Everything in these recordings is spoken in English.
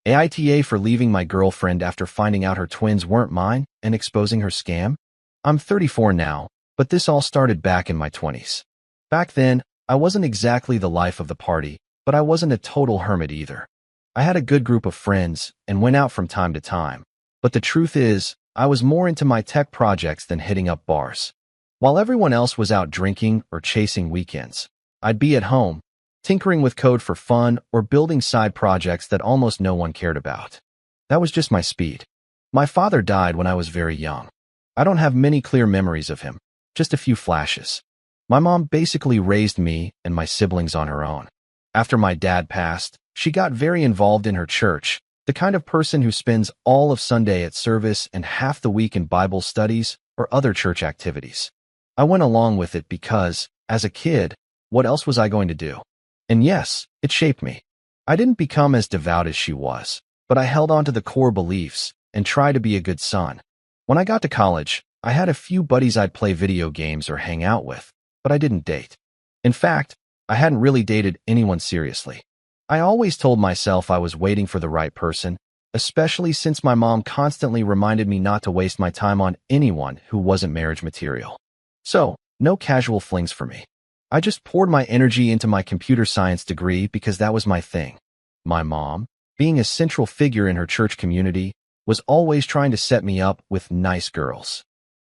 AITA for leaving my girlfriend after finding out her twins weren't mine and exposing her scam? I'm 34 now, but this all started back in my 20s. Back then, I wasn't exactly the life of the party, but I wasn't a total hermit either. I had a good group of friends and went out from time to time, but the truth is, I was more into my tech projects than hitting up bars. While everyone else was out drinking or chasing weekends, I'd be at home, tinkering with code for fun or building side projects that almost no one cared about. That was just my speed. My father died when I was very young. I don't have many clear memories of him, just a few flashes. My mom basically raised me and my siblings on her own. After my dad passed, she got very involved in her church, the kind of person who spends all of Sunday at service and half the week in Bible studies or other church activities. I went along with it because, as a kid, what else was I going to do? And yes, it shaped me. I didn't become as devout as she was, but I held on to the core beliefs and tried to be a good son. When I got to college, I had a few buddies I'd play video games or hang out with, but I didn't date. In fact, I hadn't really dated anyone seriously. I always told myself I was waiting for the right person, especially since my mom constantly reminded me not to waste my time on anyone who wasn't marriage material. So, no casual flings for me. I just poured my energy into my computer science degree because that was my thing. My mom, being a central figure in her church community, was always trying to set me up with nice girls.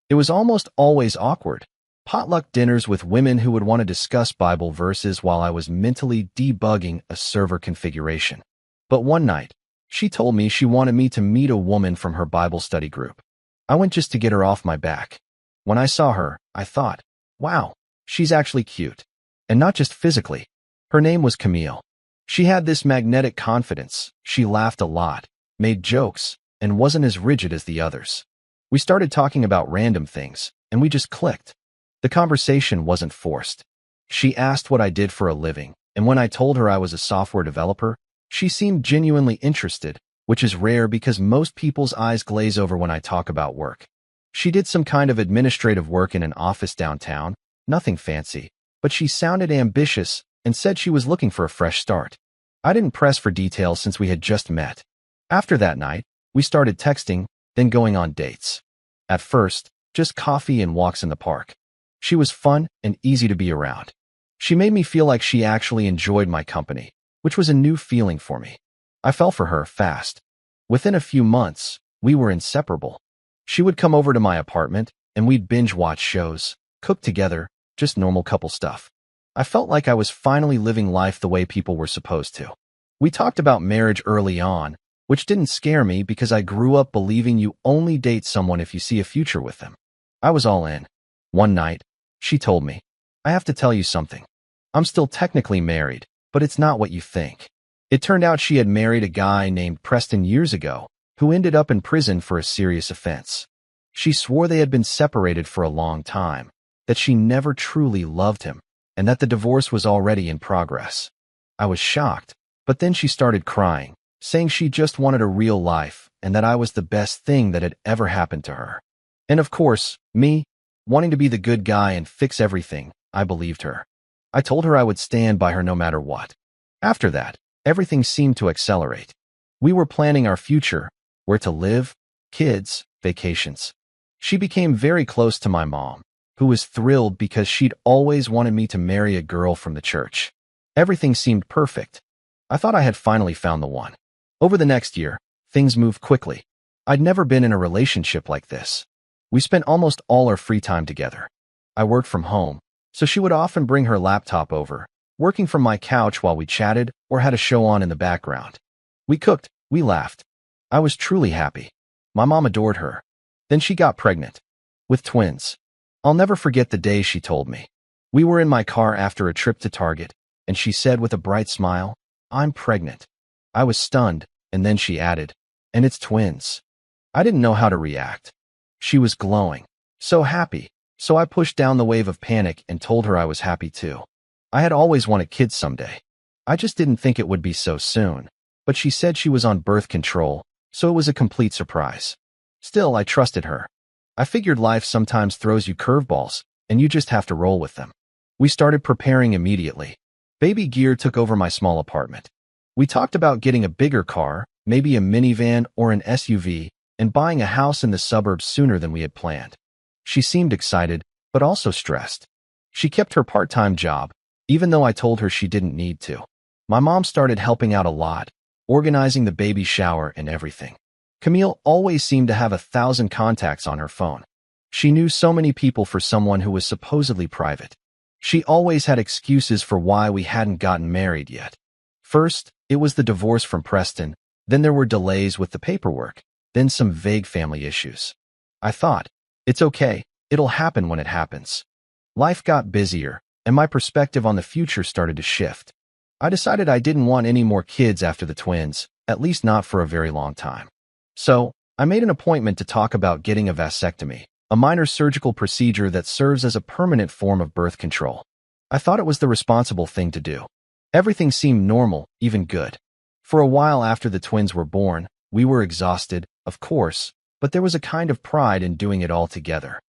It was almost always awkward. Potluck dinners with women who would want to discuss Bible verses while I was mentally debugging a server configuration. But one night, she told me she wanted me to meet a woman from her Bible study group. I went just to get her off my back. When I saw her, I thought, wow, she's actually cute. And not just physically. Her name was Camille. She had this magnetic confidence, she laughed a lot, made jokes, and wasn't as rigid as the others. We started talking about random things, and we just clicked. The conversation wasn't forced. She asked what I did for a living, and when I told her I was a software developer, she seemed genuinely interested, which is rare because most people's eyes glaze over when I talk about work. She did some kind of administrative work in an office downtown, nothing fancy, but she sounded ambitious and said she was looking for a fresh start. I didn't press for details since we had just met. After that night, we started texting, then going on dates. At first, just coffee and walks in the park. She was fun and easy to be around. She made me feel like she actually enjoyed my company, which was a new feeling for me. I fell for her fast. Within a few months, we were inseparable. She would come over to my apartment, and we'd binge watch shows, cook together, just normal couple stuff. I felt like I was finally living life the way people were supposed to. We talked about marriage early on, which didn't scare me because I grew up believing you only date someone if you see a future with them. I was all in. One night, she told me, I have to tell you something. I'm still technically married, but it's not what you think. It turned out she had married a guy named Preston years ago, who ended up in prison for a serious offense. She swore they had been separated for a long time, that she never truly loved him, and that the divorce was already in progress. I was shocked, but then she started crying, saying she just wanted a real life and that I was the best thing that had ever happened to her. And of course, me, wanting to be the good guy and fix everything, I believed her. I told her I would stand by her no matter what. After that, everything seemed to accelerate. We were planning our future, where to live, kids, vacations. She became very close to my mom, who was thrilled because she'd always wanted me to marry a girl from the church. Everything seemed perfect. I thought I had finally found the one. Over the next year, things moved quickly. I'd never been in a relationship like this. We spent almost all our free time together. I worked from home, so she would often bring her laptop over, working from my couch while we chatted or had a show on in the background. We cooked, we laughed. I was truly happy. My mom adored her. Then she got pregnant. With twins. I'll never forget the day she told me. We were in my car after a trip to Target, and she said with a bright smile, I'm pregnant. I was stunned, and then she added, and it's twins. I didn't know how to react. She was glowing, so happy, so I pushed down the wave of panic and told her I was happy too. I had always wanted kids someday. I just didn't think it would be so soon, but she said she was on birth control, so it was a complete surprise. Still, I trusted her. I figured life sometimes throws you curveballs, and you just have to roll with them. We started preparing immediately. Baby gear took over my small apartment. We talked about getting a bigger car, maybe a minivan or an SUV, and buying a house in the suburbs sooner than we had planned. She seemed excited, but also stressed. She kept her part-time job, even though I told her she didn't need to. My mom started helping out a lot, organizing the baby shower and everything. Camille always seemed to have 1,000 contacts on her phone. She knew so many people for someone who was supposedly private. She always had excuses for why we hadn't gotten married yet. First, it was the divorce from Preston, then there were delays with the paperwork, then some vague family issues. I thought, it's okay, it'll happen when it happens. Life got busier, and my perspective on the future started to shift. I decided I didn't want any more kids after the twins, at least not for a very long time. So, I made an appointment to talk about getting a vasectomy, a minor surgical procedure that serves as a permanent form of birth control. I thought it was the responsible thing to do. Everything seemed normal, even good. For a while after the twins were born, we were exhausted, of course, but there was a kind of pride in doing it all together.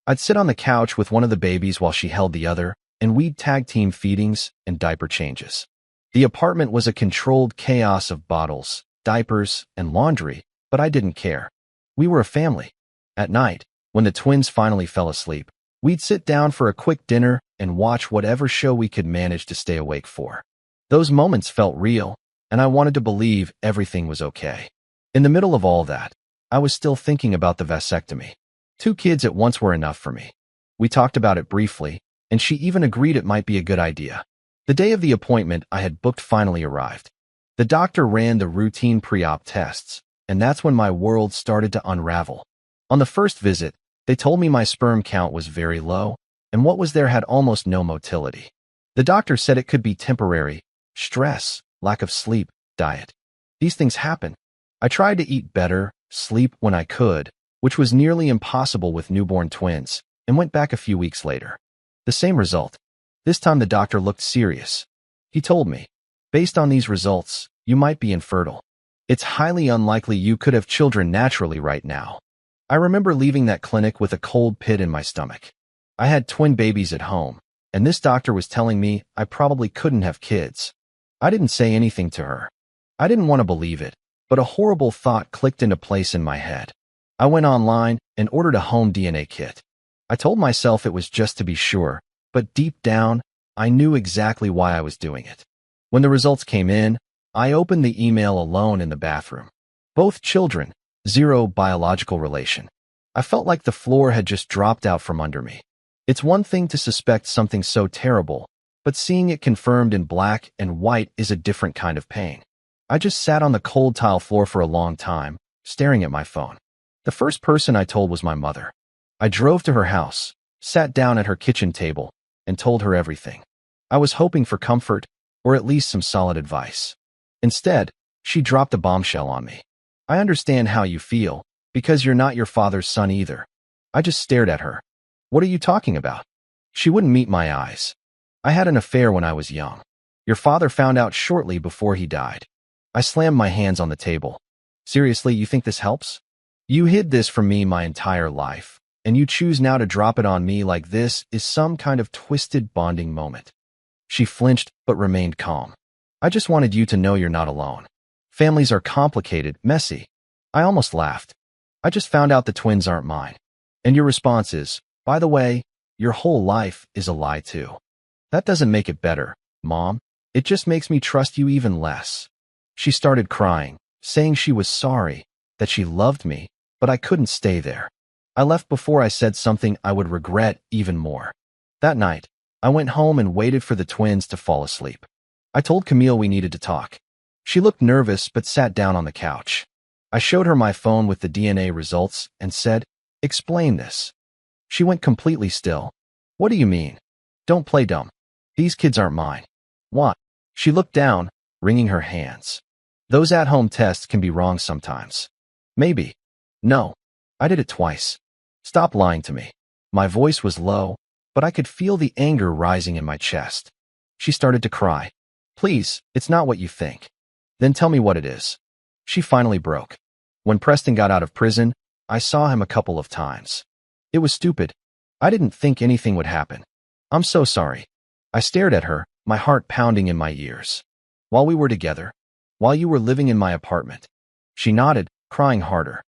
I'd sit on the couch with one of the babies while she held the other, and we'd tag-team feedings and diaper changes. The apartment was a controlled chaos of bottles, diapers, and laundry, but I didn't care. We were a family. At night, when the twins finally fell asleep, we'd sit down for a quick dinner and watch whatever show we could manage to stay awake for. Those moments felt real, and I wanted to believe everything was okay. In the middle of all that, I was still thinking about the vasectomy. 2 kids at once were enough for me. We talked about it briefly, and she even agreed it might be a good idea. The day of the appointment I had booked finally arrived. The doctor ran the routine pre-op tests, and that's when my world started to unravel. On the first visit, they told me my sperm count was very low, and what was there had almost no motility. The doctor said it could be temporary, stress, lack of sleep, diet. These things happen. I tried to eat better, sleep when I could, which was nearly impossible with newborn twins, and went back a few weeks later. The same result. This time the doctor looked serious. He told me, based on these results, you might be infertile. It's highly unlikely you could have children naturally right now. I remember leaving that clinic with a cold pit in my stomach. I had twin babies at home, and this doctor was telling me I probably couldn't have kids. I didn't say anything to her. I didn't want to believe it, but a horrible thought clicked into place in my head. I went online and ordered a home DNA kit. I told myself it was just to be sure, but deep down, I knew exactly why I was doing it. When the results came in, I opened the email alone in the bathroom. Both children, 0 biological relation. I felt like the floor had just dropped out from under me. It's one thing to suspect something so terrible, but seeing it confirmed in black and white is a different kind of pain. I just sat on the cold tile floor for a long time, staring at my phone. The first person I told was my mother. I drove to her house, sat down at her kitchen table, and told her everything. I was hoping for comfort, or at least some solid advice. Instead, she dropped a bombshell on me. I understand how you feel, because you're not your father's son either. I just stared at her. What are you talking about? She wouldn't meet my eyes. I had an affair when I was young. Your father found out shortly before he died. I slammed my hands on the table. Seriously, you think this helps? You hid this from me my entire life, and you choose now to drop it on me like this is some kind of twisted bonding moment. She flinched but remained calm. I just wanted you to know you're not alone. Families are complicated, messy. I almost laughed. I just found out the twins aren't mine. And your response is, by the way, your whole life is a lie too. That doesn't make it better, Mom. It just makes me trust you even less. She started crying, saying she was sorry, that she loved me, but I couldn't stay there. I left before I said something I would regret even more. That night, I went home and waited for the twins to fall asleep. I told Camille we needed to talk. She looked nervous but sat down on the couch. I showed her my phone with the DNA results and said, "Explain this." She went completely still. "What do you mean? Don't play dumb. These kids aren't mine." "What?" She looked down, wringing her hands. "Those at-home tests can be wrong sometimes." "Maybe." "No. I did it twice. Stop lying to me." My voice was low, but I could feel the anger rising in my chest. She started to cry. "Please, it's not what you think." "Then tell me what it is." She finally broke. "When Preston got out of prison, I saw him a couple of times. It was stupid. I didn't think anything would happen. I'm so sorry." I stared at her, my heart pounding in my ears. "While we were together? While you were living in my apartment?" She nodded, crying harder.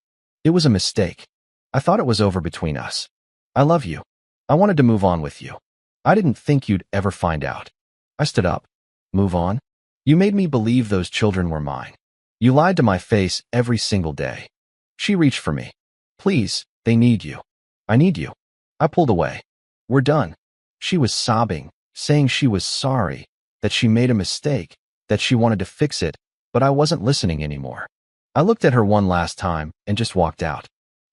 It was a mistake. I thought it was over between us. I love you. I wanted to move on with you. I didn't think you'd ever find out. I stood up. Move on? You made me believe those children were mine. You lied to my face every single day. She reached for me. Please, they need you. I need you. I pulled away. We're done. She was sobbing, saying she was sorry, that she made a mistake, that she wanted to fix it, but I wasn't listening anymore. I looked at her one last time and just walked out.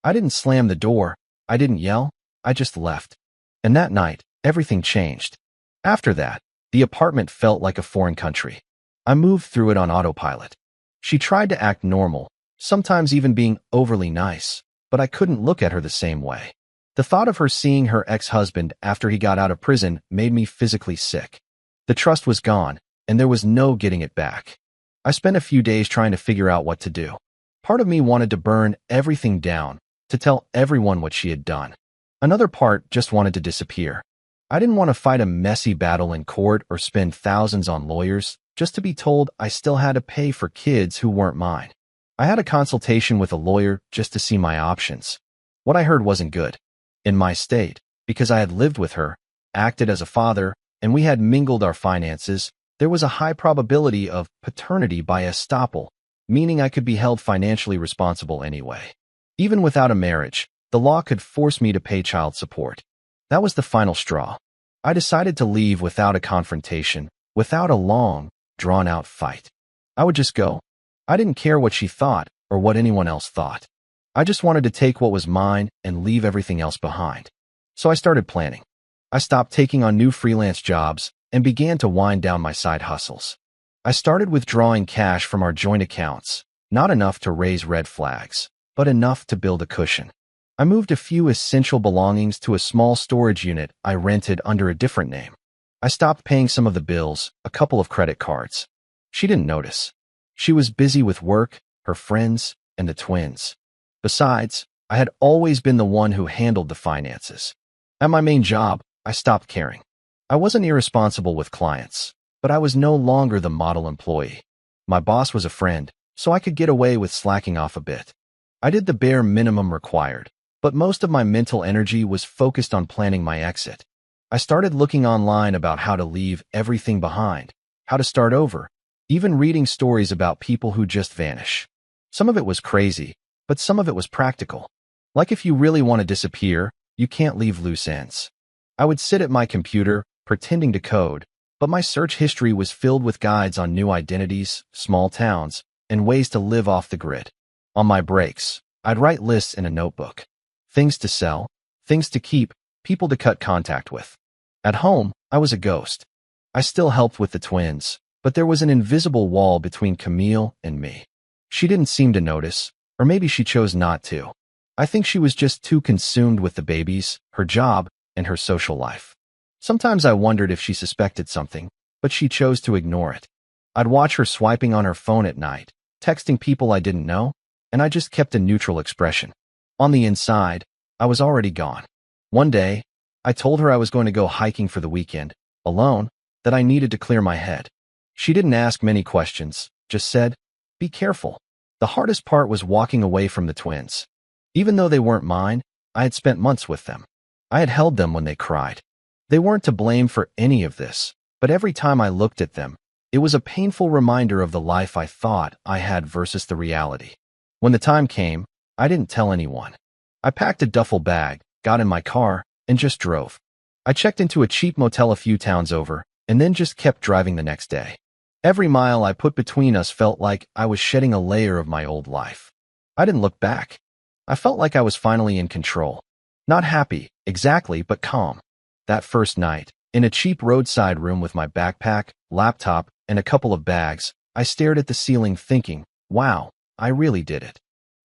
I didn't slam the door. I didn't yell. I just left. And that night, everything changed. After that, the apartment felt like a foreign country. I moved through it on autopilot. She tried to act normal, sometimes even being overly nice, but I couldn't look at her the same way. The thought of her seeing her ex-husband after he got out of prison made me physically sick. The trust was gone, and there was no getting it back. I spent a few days trying to figure out what to do. Part of me wanted to burn everything down, to tell everyone what she had done. Another part just wanted to disappear. I didn't want to fight a messy battle in court or spend thousands on lawyers just to be told I still had to pay for kids who weren't mine. I had a consultation with a lawyer just to see my options. What I heard wasn't good. In my state, because I had lived with her, acted as a father, and we had mingled our finances, there was a high probability of paternity by estoppel, meaning I could be held financially responsible anyway. Even without a marriage, the law could force me to pay child support. That was the final straw. I decided to leave without a confrontation, without a long, drawn-out fight. I would just go. I didn't care what she thought or what anyone else thought. I just wanted to take what was mine and leave everything else behind. So I started planning. I stopped taking on new freelance jobs and began to wind down my side hustles. I started withdrawing cash from our joint accounts, not enough to raise red flags, but enough to build a cushion. I moved a few essential belongings to a small storage unit I rented under a different name. I stopped paying some of the bills, a couple of credit cards. She didn't notice. She was busy with work, her friends, and the twins. Besides, I had always been the one who handled the finances. At my main job, I stopped caring. I wasn't irresponsible with clients, but I was no longer the model employee. My boss was a friend, so I could get away with slacking off a bit. I did the bare minimum required, but most of my mental energy was focused on planning my exit. I started looking online about how to leave everything behind, how to start over, even reading stories about people who just vanish. Some of it was crazy, but some of it was practical. Like if you really want to disappear, you can't leave loose ends. I would sit at my computer, pretending to code, but my search history was filled with guides on new identities, small towns, and ways to live off the grid. On my breaks, I'd write lists in a notebook. Things to sell, things to keep, people to cut contact with. At home, I was a ghost. I still helped with the twins, but there was an invisible wall between Camille and me. She didn't seem to notice, or maybe she chose not to. I think she was just too consumed with the babies, her job, and her social life. Sometimes I wondered if she suspected something, but she chose to ignore it. I'd watch her swiping on her phone at night, texting people I didn't know, and I just kept a neutral expression. On the inside, I was already gone. One day, I told her I was going to go hiking for the weekend, alone, that I needed to clear my head. She didn't ask many questions, just said, "Be careful." The hardest part was walking away from the twins. Even though they weren't mine, I had spent months with them. I had held them when they cried. They weren't to blame for any of this, but every time I looked at them, it was a painful reminder of the life I thought I had versus the reality. When the time came, I didn't tell anyone. I packed a duffel bag, got in my car, and just drove. I checked into a cheap motel a few towns over, and then just kept driving the next day. Every mile I put between us felt like I was shedding a layer of my old life. I didn't look back. I felt like I was finally in control. Not happy, exactly, but calm. That first night, in a cheap roadside room with my backpack, laptop, and a couple of bags, I stared at the ceiling thinking, wow, I really did it.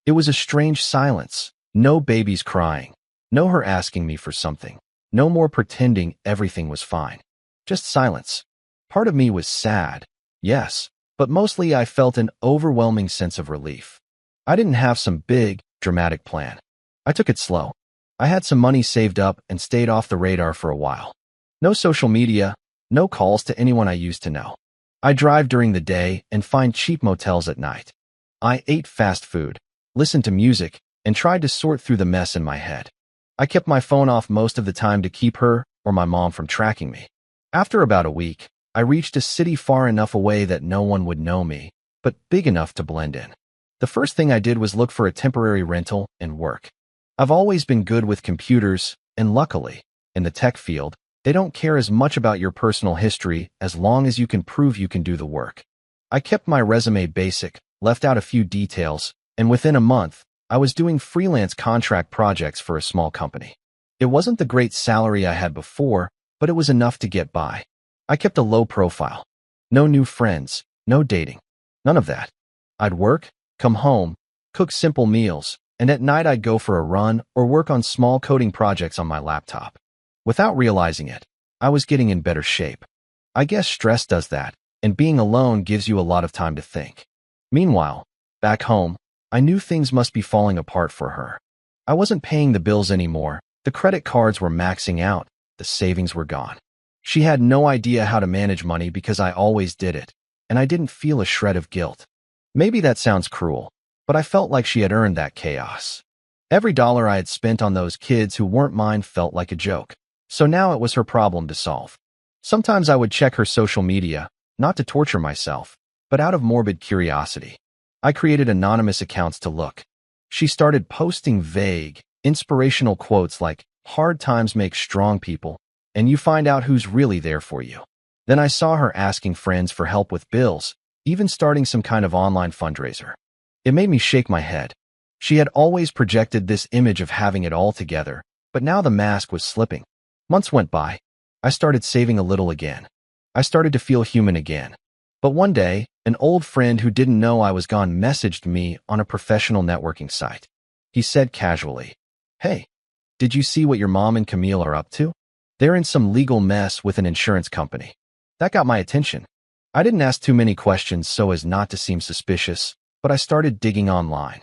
It was a strange silence. No babies crying. No her asking me for something. No more pretending everything was fine. Just silence. Part of me was sad. Yes, but mostly I felt an overwhelming sense of relief. I didn't have some big, dramatic plan. I took it slow. I had some money saved up and stayed off the radar for a while. No social media, no calls to anyone I used to know. I drive during the day and find cheap motels at night. I ate fast food, listened to music, and tried to sort through the mess in my head. I kept my phone off most of the time to keep her or my mom from tracking me. After about a week, I reached a city far enough away that no one would know me, but big enough to blend in. The first thing I did was look for a temporary rental and work. I've always been good with computers, and luckily, in the tech field, they don't care as much about your personal history as long as you can prove you can do the work. I kept my resume basic, left out a few details, and within a month, I was doing freelance contract projects for a small company. It wasn't the great salary I had before, but it was enough to get by. I kept a low profile. No new friends, no dating, none of that. I'd work, come home, cook simple meals, and at night I'd go for a run or work on small coding projects on my laptop. Without realizing it, I was getting in better shape. I guess stress does that, and being alone gives you a lot of time to think. Meanwhile, back home, I knew things must be falling apart for her. I wasn't paying the bills anymore, the credit cards were maxing out, the savings were gone. She had no idea how to manage money because I always did it, and I didn't feel a shred of guilt. Maybe that sounds cruel, but I felt like she had earned that chaos. Every dollar I had spent on those kids who weren't mine felt like a joke. So now it was her problem to solve. Sometimes I would check her social media, not to torture myself, but out of morbid curiosity. I created anonymous accounts to look. She started posting vague, inspirational quotes like, "Hard times make strong people, and you find out who's really there for you." Then I saw her asking friends for help with bills, even starting some kind of online fundraiser. It made me shake my head. She had always projected this image of having it all together, but now the mask was slipping. Months went by. I started saving a little again. I started to feel human again. But one day, an old friend who didn't know I was gone messaged me on a professional networking site. He said casually, "Hey, did you see what your mom and Camille are up to? They're in some legal mess with an insurance company." That got my attention. I didn't ask too many questions so as not to seem suspicious, but I started digging online.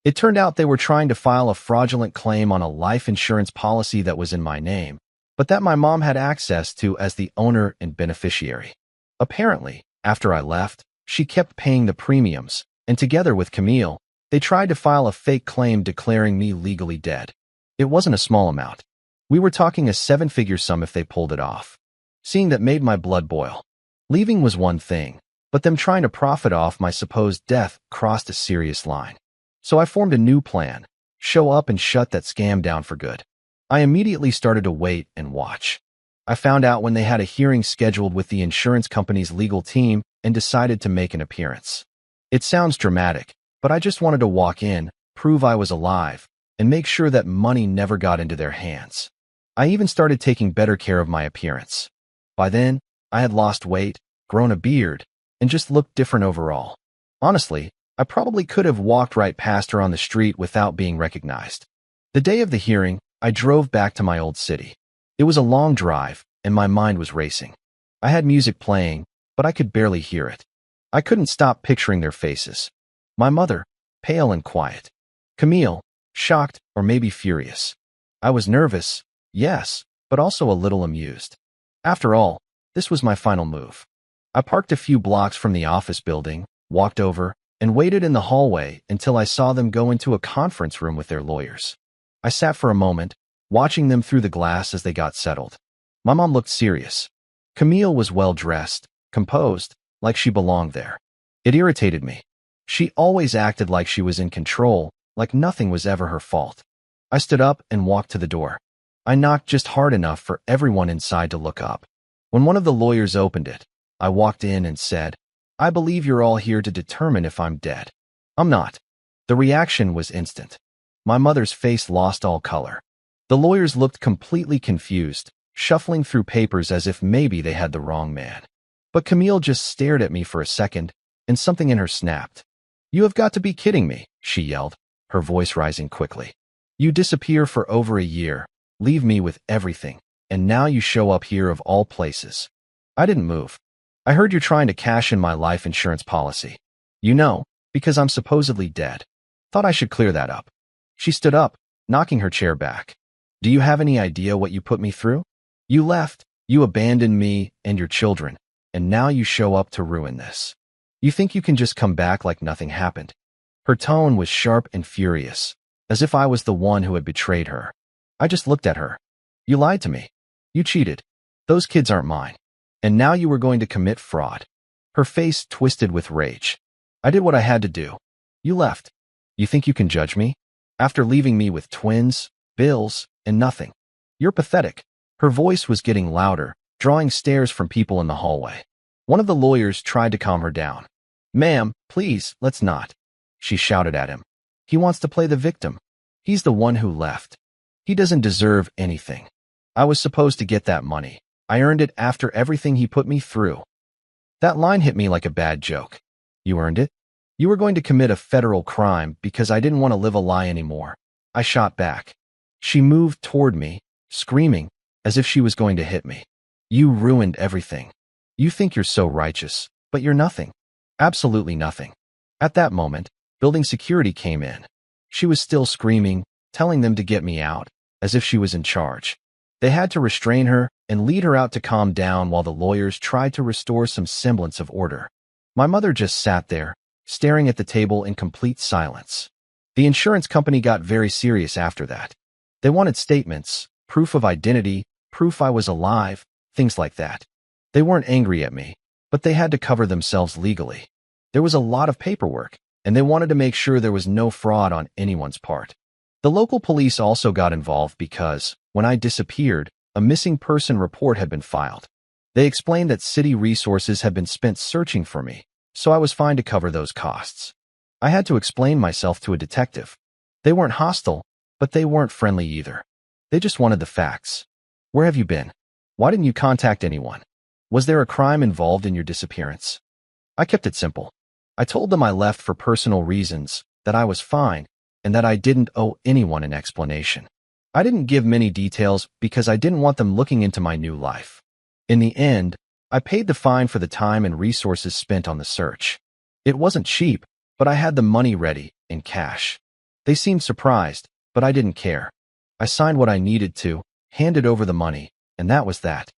It turned out they were trying to file a fraudulent claim on a life insurance policy that was in my name, but that my mom had access to as the owner and beneficiary. Apparently, after I left, she kept paying the premiums, and together with Camille, they tried to file a fake claim declaring me legally dead. It wasn't a small amount. We were talking a seven-figure sum if they pulled it off. Seeing that made my blood boil. Leaving was one thing, but them trying to profit off my supposed death crossed a serious line. So I formed a new plan: show up and shut that scam down for good. I immediately started to wait and watch. I found out when they had a hearing scheduled with the insurance company's legal team and decided to make an appearance. It sounds dramatic, but I just wanted to walk in, prove I was alive, and make sure that money never got into their hands. I even started taking better care of my appearance. By then, I had lost weight, grown a beard, and just looked different overall. Honestly, I probably could have walked right past her on the street without being recognized. The day of the hearing, I drove back to my old city. It was a long drive, and my mind was racing. I had music playing, but I could barely hear it. I couldn't stop picturing their faces. My mother, pale and quiet. Camille, shocked or maybe furious. I was nervous, yes, but also a little amused. After all, this was my final move. I parked a few blocks from the office building, walked over, and waited in the hallway until I saw them go into a conference room with their lawyers. I sat for a moment, watching them through the glass as they got settled. My mom looked serious. Camille was well-dressed, composed, like she belonged there. It irritated me. She always acted like she was in control, like nothing was ever her fault. I stood up and walked to the door. I knocked just hard enough for everyone inside to look up. When one of the lawyers opened it, I walked in and said, "I believe you're all here to determine if I'm dead." "I'm not." The reaction was instant. My mother's face lost all color. The lawyers looked completely confused, shuffling through papers as if maybe they had the wrong man. But Camille just stared at me for a second, and something in her snapped. "You have got to be kidding me," she yelled, her voice rising quickly. "You disappear for over a year, leave me with everything, and now you show up here of all places." I didn't move. "I heard you're trying to cash in my life insurance policy. You know, because I'm supposedly dead. Thought I should clear that up." She stood up, knocking her chair back. "Do you have any idea what you put me through? You left, you abandoned me and your children, and now you show up to ruin this. You think you can just come back like nothing happened? Her tone was sharp and furious, as if I was the one who had betrayed her. I just looked at her. You lied to me. You cheated. Those kids aren't mine. And now you were going to commit fraud. Her face twisted with rage. I did what I had to do. You left. You think you can judge me? After leaving me with twins, bills, and nothing. You're pathetic. Her voice was getting louder, drawing stares from people in the hallway. One of the lawyers tried to calm her down. Ma'am, please, let's not. She shouted at him. He wants to play the victim. He's the one who left. He doesn't deserve anything. I was supposed to get that money. I earned it after everything he put me through. That line hit me like a bad joke. You earned it? You were going to commit a federal crime because I didn't want to live a lie anymore. I shot back. She moved toward me, screaming, as if she was going to hit me. You ruined everything. You think you're so righteous, but you're nothing. Absolutely nothing. At that moment, building security came in. She was still screaming, telling them to get me out, as if she was in charge. They had to restrain her and lead her out to calm down while the lawyers tried to restore some semblance of order. My mother just sat there, staring at the table in complete silence. The insurance company got very serious after that. They wanted statements, proof of identity, proof I was alive, things like that. They weren't angry at me, but they had to cover themselves legally. There was a lot of paperwork, and they wanted to make sure there was no fraud on anyone's part. The local police also got involved because, when I disappeared, a missing person report had been filed. They explained that city resources had been spent searching for me, so I was fine to cover those costs. I had to explain myself to a detective. They weren't hostile, but they weren't friendly either. They just wanted the facts. Where have you been? Why didn't you contact anyone? Was there a crime involved in your disappearance? I kept it simple. I told them I left for personal reasons, that I was fine, and that I didn't owe anyone an explanation. I didn't give many details because I didn't want them looking into my new life. In the end, I paid the fine for the time and resources spent on the search. It wasn't cheap, but I had the money ready, in cash. They seemed surprised, but I didn't care. I signed what I needed to, handed over the money, and that was that.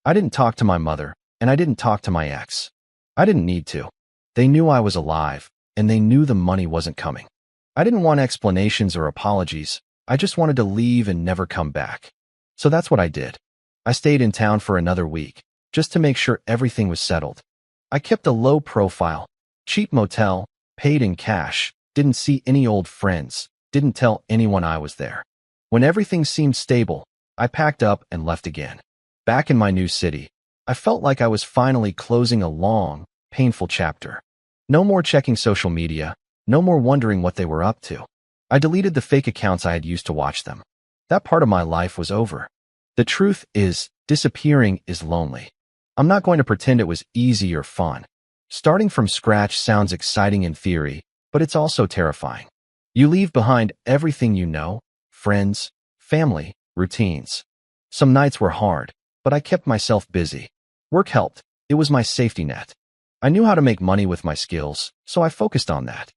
I didn't talk to my mother, and I didn't talk to my ex. I didn't need to. They knew I was alive, and they knew the money wasn't coming. I didn't want explanations or apologies. I just wanted to leave and never come back. So that's what I did. I stayed in town for another week, just to make sure everything was settled. I kept a low profile, cheap motel, paid in cash, didn't see any old friends, didn't tell anyone I was there. When everything seemed stable, I packed up and left again. Back in my new city, I felt like I was finally closing a long, painful chapter. No more checking social media, no more wondering what they were up to. I deleted the fake accounts I had used to watch them. That part of my life was over. The truth is, disappearing is lonely. I'm not going to pretend it was easy or fun. Starting from scratch sounds exciting in theory, but it's also terrifying. You leave behind everything you know, friends, family, routines. Some nights were hard, but I kept myself busy. Work helped. It was my safety net. I knew how to make money with my skills, so I focused on that.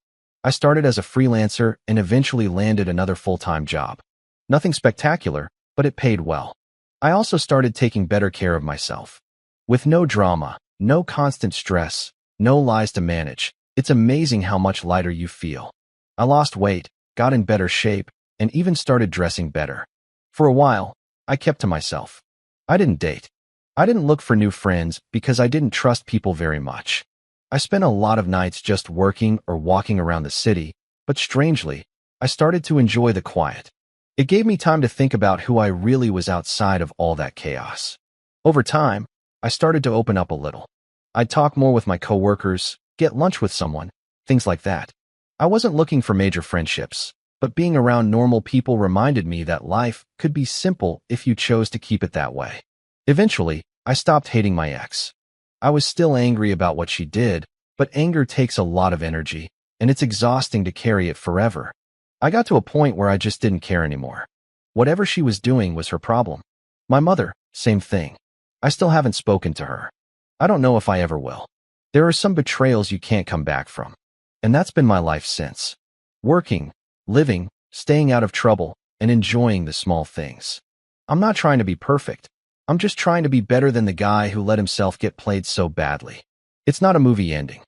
I started as a freelancer and eventually landed another full-time job. Nothing spectacular, but it paid well. I also started taking better care of myself. With no drama, no constant stress, no lies to manage, it's amazing how much lighter you feel. I lost weight, got in better shape, and even started dressing better. For a while, I kept to myself. I didn't date. I didn't look for new friends because I didn't trust people very much. I spent a lot of nights just working or walking around the city, but strangely, I started to enjoy the quiet. It gave me time to think about who I really was outside of all that chaos. Over time, I started to open up a little. I'd talk more with my coworkers, get lunch with someone, things like that. I wasn't looking for major friendships, but being around normal people reminded me that life could be simple if you chose to keep it that way. Eventually, I stopped hating my ex. I was still angry about what she did, but anger takes a lot of energy, and it's exhausting to carry it forever. I got to a point where I just didn't care anymore. Whatever she was doing was her problem. My mother, same thing. I still haven't spoken to her. I don't know if I ever will. There are some betrayals you can't come back from. And that's been my life since. Working, living, staying out of trouble, and enjoying the small things. I'm not trying to be perfect. I'm just trying to be better than the guy who let himself get played so badly. It's not a movie ending.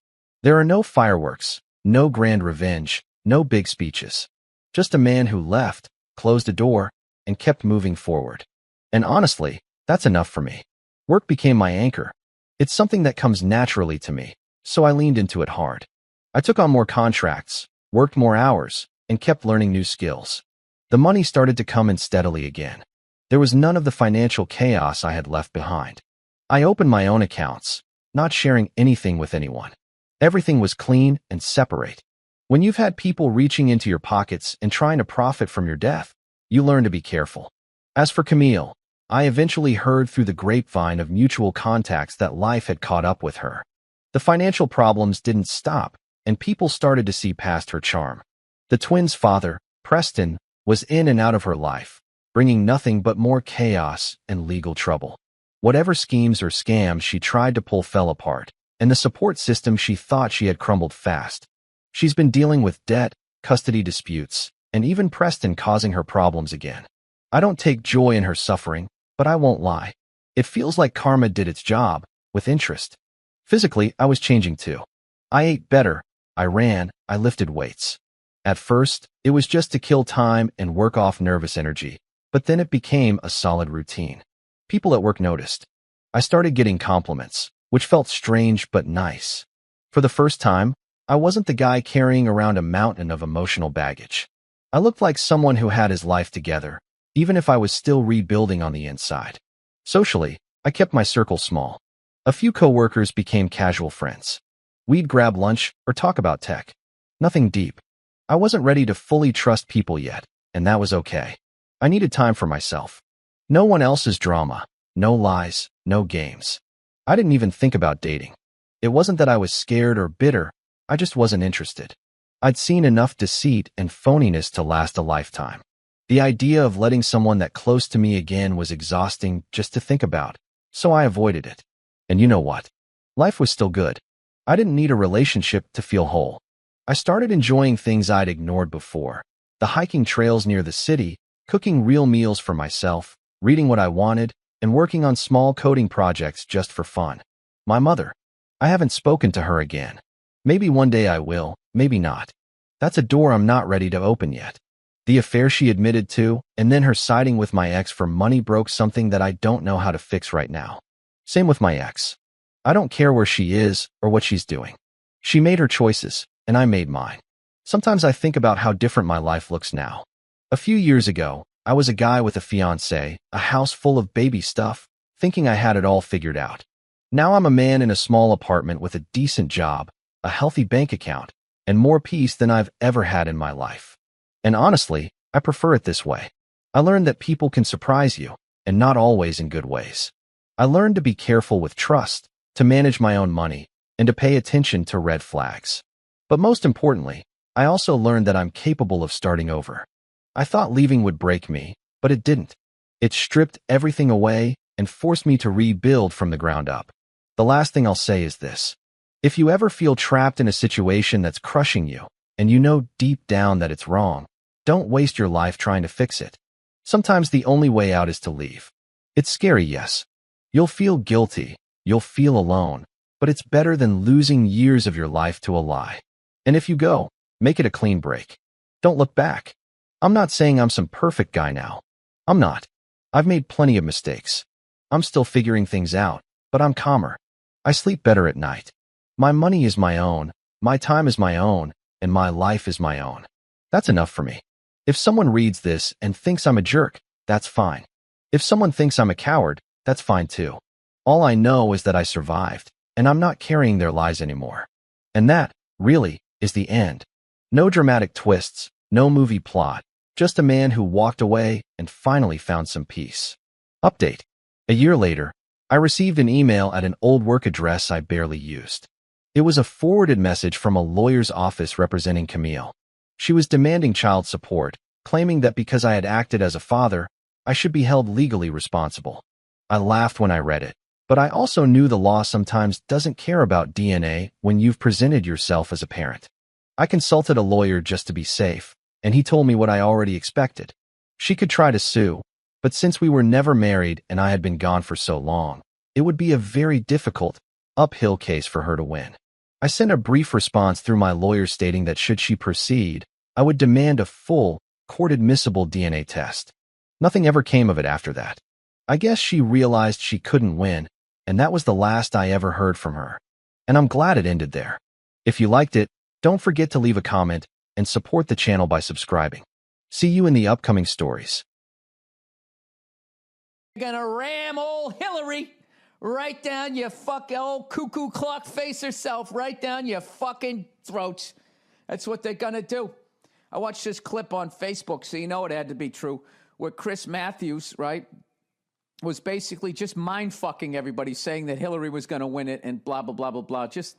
There are no fireworks, no grand revenge, No big speeches. Just a man who left, closed a door, and kept moving forward. And honestly, that's enough for me. Work became my anchor. It's something that comes naturally to me, so I leaned into it hard. I took on more contracts, worked more hours, and kept learning new skills. The money started to come in steadily again. There was none of the financial chaos I had left behind. I opened my own accounts, not sharing anything with anyone. Everything was clean and separate. When you've had people reaching into your pockets and trying to profit from your death, you learn to be careful. As for Camille, I eventually heard through the grapevine of mutual contacts that life had caught up with her. The financial problems didn't stop, and people started to see past her charm. The twins' father, Preston, was in and out of her life, bringing nothing but more chaos and legal trouble. Whatever schemes or scams she tried to pull fell apart, and the support system she thought she had crumbled fast. She's been dealing with debt, custody disputes, and even Preston causing her problems again. I don't take joy in her suffering, but I won't lie. It feels like karma did its job, with interest. Physically, I was changing too. I ate better, I ran, I lifted weights. At first, it was just to kill time and work off nervous energy, but then it became a solid routine. People at work noticed. I started getting compliments, which felt strange but nice. For the first time, I wasn't the guy carrying around a mountain of emotional baggage. I looked like someone who had his life together, even if I was still rebuilding on the inside. Socially, I kept my circle small. A few coworkers became casual friends. We'd grab lunch or talk about tech. Nothing deep. I wasn't ready to fully trust people yet, and that was okay. I needed time for myself. No one else's drama, no lies, no games. I didn't even think about dating. It wasn't that I was scared or bitter, I just wasn't interested. I'd seen enough deceit and phoniness to last a lifetime. The idea of letting someone that close to me again was exhausting just to think about, so I avoided it. And you know what? Life was still good. I didn't need a relationship to feel whole. I started enjoying things I'd ignored before. The hiking trails near the city, cooking real meals for myself, reading what I wanted, and working on small coding projects just for fun. My mother. I haven't spoken to her again. Maybe one day I will, maybe not. That's a door I'm not ready to open yet. The affair she admitted to, and then her siding with my ex for money broke something that I don't know how to fix right now. Same with my ex. I don't care where she is or what she's doing. She made her choices, and I made mine. Sometimes I think about how different my life looks now. A few years ago, I was a guy with a fiancé, a house full of baby stuff, thinking I had it all figured out. Now I'm a man in a small apartment with a decent job, a healthy bank account, and more peace than I've ever had in my life. And honestly, I prefer it this way. I learned that people can surprise you, and not always in good ways. I learned to be careful with trust, to manage my own money, and to pay attention to red flags. But most importantly, I also learned that I'm capable of starting over. I thought leaving would break me, but it didn't. It stripped everything away and forced me to rebuild from the ground up. The last thing I'll say is this. If you ever feel trapped in a situation that's crushing you, and you know deep down that it's wrong, don't waste your life trying to fix it. Sometimes the only way out is to leave. It's scary, yes. You'll feel guilty, you'll feel alone, but it's better than losing years of your life to a lie. And if you go, make it a clean break. Don't look back. I'm not saying I'm some perfect guy now. I'm not. I've made plenty of mistakes. I'm still figuring things out, but I'm calmer. I sleep better at night. My money is my own, my time is my own, and my life is my own. That's enough for me. If someone reads this and thinks I'm a jerk, that's fine. If someone thinks I'm a coward, that's fine too. All I know is that I survived, and I'm not carrying their lies anymore. And that, really, is the end. No dramatic twists, no movie plot, just a man who walked away and finally found some peace. Update. A year later, I received an email at an old work address I barely used. It was a forwarded message from a lawyer's office representing Camille. She was demanding child support, claiming that because I had acted as a father, I should be held legally responsible. I laughed when I read it, but I also knew the law sometimes doesn't care about DNA when you've presented yourself as a parent. I consulted a lawyer just to be safe, and he told me what I already expected. She could try to sue, but since we were never married and I had been gone for so long, it would be a very difficult, uphill case for her to win. I sent a brief response through my lawyer stating that should she proceed, I would demand a full, court-admissible DNA test. Nothing ever came of it after that. I guess she realized she couldn't win, and that was the last I ever heard from her. And I'm glad it ended there. If you liked it, don't forget to leave a comment and support the channel by subscribing. See you in the upcoming stories. You're gonna ram old Hillary right down your fucking old cuckoo clock face herself, right down your fucking throats. That's what they're gonna do. I watched this clip on Facebook, so you know it had to be true, where Chris Matthews, right, was basically just mind-fucking everybody, saying that Hillary was gonna win it and blah, blah, blah, blah, blah. Just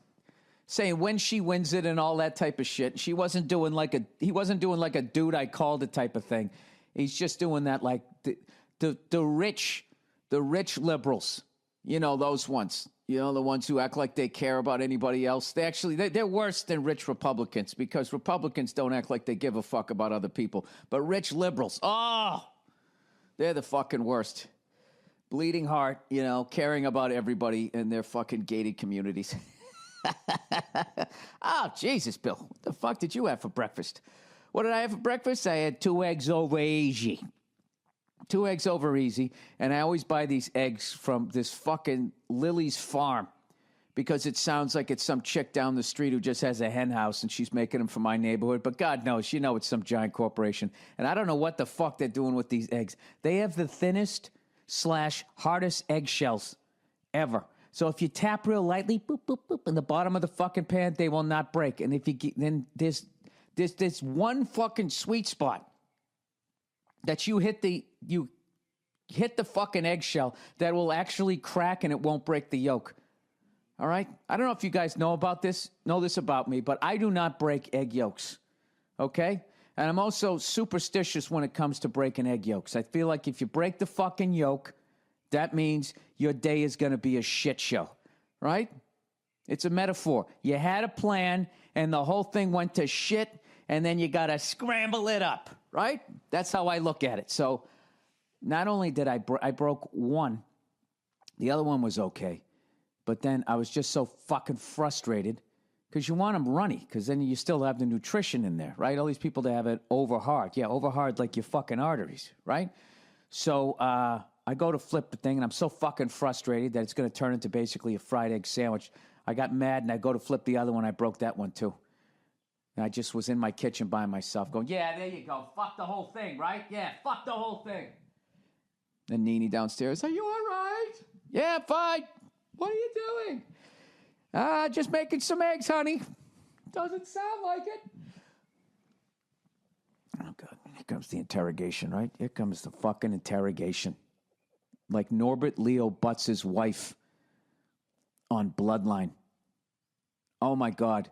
saying when she wins it and all that type of shit. He wasn't doing like a dude I called it type of thing. He's just doing that like the rich liberals, you know, those ones, you know, the ones who act like they care about anybody else. They're worse than rich Republicans, because Republicans don't act like they give a fuck about other people. But rich liberals, they're the fucking worst. Bleeding heart, you know, caring about everybody in their fucking gated communities. Oh, Jesus, Bill. What the fuck did you have for breakfast? What did I have for breakfast? I had 2 eggs over easy. 2 eggs over easy. And I always buy these eggs from this fucking Lily's Farm, because it sounds like it's some chick down the street who just has a hen house and she's making them for my neighborhood. But God knows, you know, it's some giant corporation. And I don't know what the fuck they're doing with these eggs. They have the thinnest / hardest eggshells ever. So if you tap real lightly, boop, boop, boop, in the bottom of the fucking pan, they will not break. And if you get, then there's one fucking sweet spot that you hit the fucking eggshell that will actually crack and it won't break the yolk. All right? I don't know if you guys know this about me, but I do not break egg yolks. Okay? And I'm also superstitious when it comes to breaking egg yolks. I feel like if you break the fucking yolk, that means your day is going to be a shit show, right? It's a metaphor. You had a plan, and the whole thing went to shit, and then you got to scramble it up, right? That's how I look at it. So not only did I broke one, the other one was okay, but then I was just so fucking frustrated, because you want them runny, because then you still have the nutrition in there, right? All these people that have it over hard. Yeah, over hard like your fucking arteries, right? So I go to flip the thing, and I'm so fucking frustrated that it's going to turn into basically a fried egg sandwich. I got mad, and I go to flip the other one. I broke that one, too. And I just was in my kitchen by myself going, yeah, there you go. Fuck the whole thing, right? Yeah, fuck the whole thing. And Nene downstairs, are you all right? Yeah, fine. What are you doing? Just making some eggs, honey. Doesn't sound like it. Oh, God. Here comes the interrogation, right? Here comes the fucking interrogation. Like Norbert Leo Butts' wife on Bloodline. Oh, my God.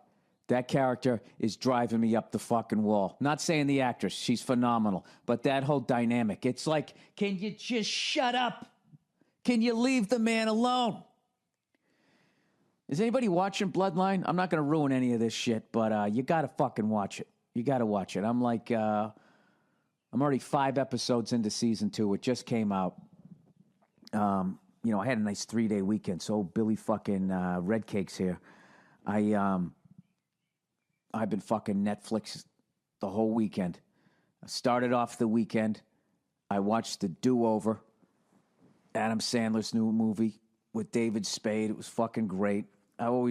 That character is driving me up the fucking wall. Not saying the actress. She's phenomenal. But that whole dynamic. It's like, can you just shut up? Can you leave the man alone? Is anybody watching Bloodline? I'm not going to ruin any of this shit, but you got to fucking watch it. You got to watch it. I'm already 5 episodes into season 2. It just came out. You know, I had a nice 3-day weekend. So Billy fucking Red Cakes here. I've been fucking Netflix the whole weekend. I started off the weekend. I watched The Do-Over, Adam Sandler's new movie with David Spade. It was fucking great. I always